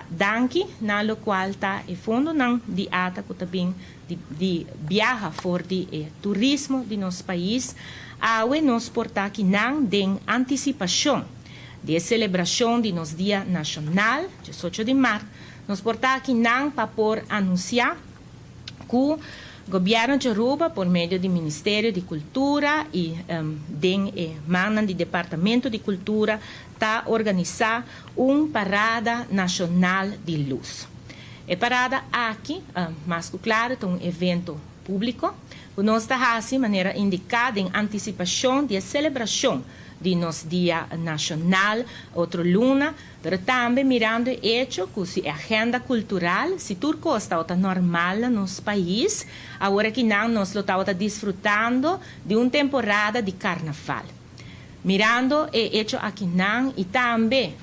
Danke nalo qual ta e fondo não de ata que também de viaja for de turismo de nosso país awe nos porta que não den antecipação de celebração de nos dia nacional 18 de março nos porta que não para por anunciar que o governo de Aruba, por meio do Ministério de Cultura e do Departamento de Cultura, está organizando uma parada nacional de luz. A parada aqui, mais claro, é um evento público, que nós estamos de maneira indicada em antecipação da celebração de nosso Dia Nacional, outra luna, mas também mirando o hecho que a agenda cultural, se tudo está normal no nosso país, agora que não nós estamos desfrutando de uma temporada de carnaval. Mirando o hecho aqui não e também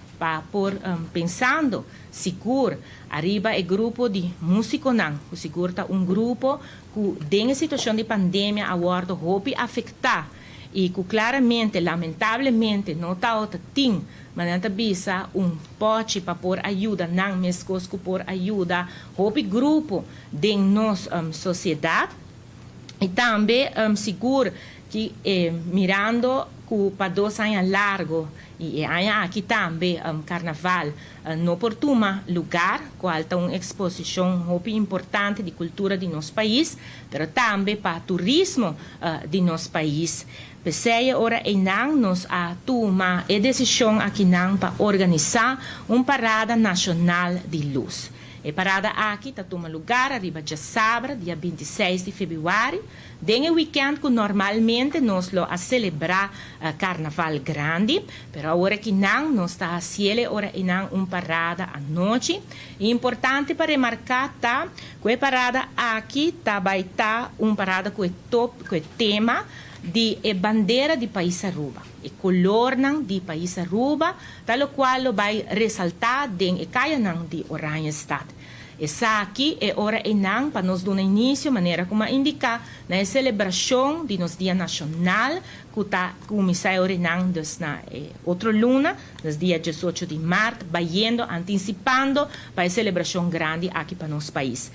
pensando seguro arriba o grupo de músicos não, seguro está um grupo que tem a situação de pandemia agora pode afetar e que claramente, lamentavelmente, não está tem, mas não bisa pote para por ajuda, não mesmo que por ajuda, o grupo de nossa sociedade e também seguro que mirando que para 2 anos largo e aqui também carnaval no portuma lugar qual está uma exposição muito importante de cultura de nosso país, mas também para turismo de nosso país. Pensei ora e não nos a tomar a decisão aqui não para organizar uma parada nacional de luz. A parada aqui está tomando lugar arriba de sábado, dia 26 de fevereiro, tem o weekend que normalmente nós lo a celebrar carnaval grande, mas agora que não, nós está a cielo ora e não uma parada à noite. É importante para remarcar tá, que a parada aqui vai estar uma parada com o tema de bandeira de país Aruba, e color de país Aruba, tal qual vai ressaltar em caia de Oranha Estado. Essa aqui é hora e não para nós dar início, maneira como indicar na celebração de nosso Dia Nacional, que está começando na outra luna, no dia 18 de março, vai antecipando para a celebração grande aqui para nosso país.